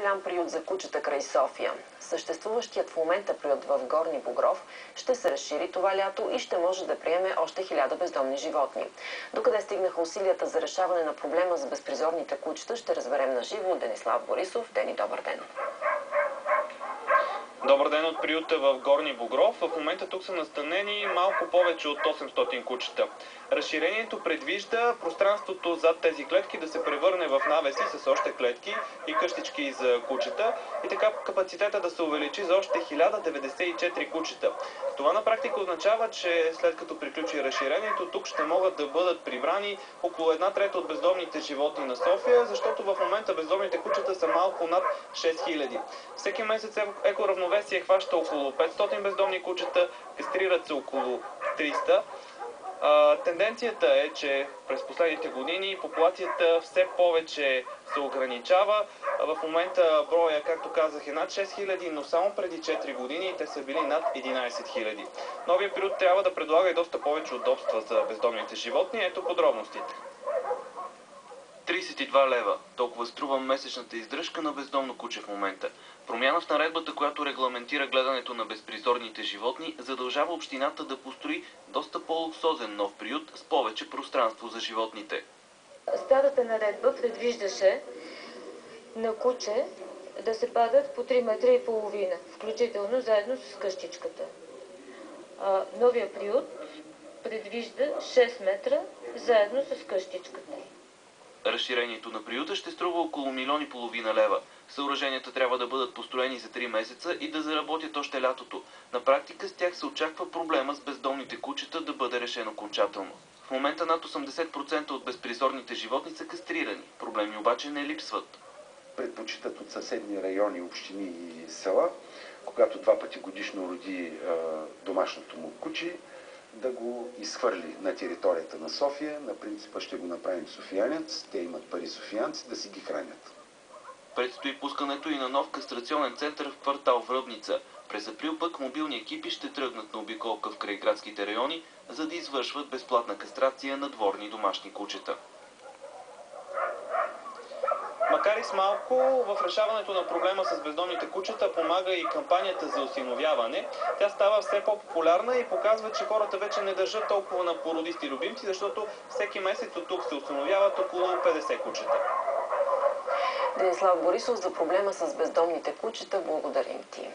голям приют за кучета край София. Съществуващият в момента приют в Горни Богров ще се разшири това лято и ще може да приеме още 1000 бездомни животни. Докъде стигнаха усилията за решаване на проблема с безпризорните кучета, ще разберем на живо от Денислав Борисов. Дени, добър ден! Добър ден от приюта в Горни Богров. В момента тук са настанени малко повече от 800 кучета. Разширението предвижда пространството зад тези клетки да се превърне в навеси с още клетки и къщички за кучета и така капацитета да се увеличи за още 1094 кучета. Това на практика означава, че след като приключи разширението, тук ще могат да бъдат прибрани около 1/3 от бездомните животни на София, защото в момента бездомните кучета са малко над 6000. Всеки месец Екоравновесие хваща около 500 бездомни кучета, кастрират се около 300. Тенденцията е, че през последните години популацията все повече се ограничава. В момента броя, както казах, е над 6000, но само преди 4 години те са били над 11 000. Новия приют трябва да предлага и доста повече удобства за бездомните животни. Ето подробностите. 32 лева. Толкова струва месечната издръжка на бездомно куче в момента. Промяна в наредбата, която регламентира гледането на безпризорните животни, задължава общината да построи доста по-луксозен нов приют с повече пространство за животните. Старата наредба предвиждаше на куче да се падат по 3,5 метра, включително заедно с къщичката. Новия приют предвижда 6 метра заедно с къщичката. Разширението на приюта ще струва около 1,5 милиона лева. Съоръженията трябва да бъдат построени за 3 месеца и да заработят още лятото. На практика с тях се очаква проблема с бездомните кучета да бъде решен окончателно. В момента над 80% от безпризорните животни са кастрирани. Проблеми обаче не липсват. Предпочитат от съседни райони, общини и села, когато 2 пъти годишно роди домашното му куче, да го изхвърли на територията на София. На принципа ще го направим софиянец, те имат пари софиянци, да си ги хранят. Предстои пускането и на нов кастрационен център в квартал Връбница. През април пък мобилни екипи ще тръгнат на обиколка в крайградските райони, за да извършват безплатна кастрация на дворни домашни кучета. Макар и с малко, в решаването на проблема с бездомните кучета помага и кампанията за осиновяване. Тя става все по-популярна и показва, че хората вече не държат толкова на породисти любимци, защото всеки месец от тук се осиновяват около 50 кучета. Денислав Борисов за проблема с бездомните кучета. Благодарим ти.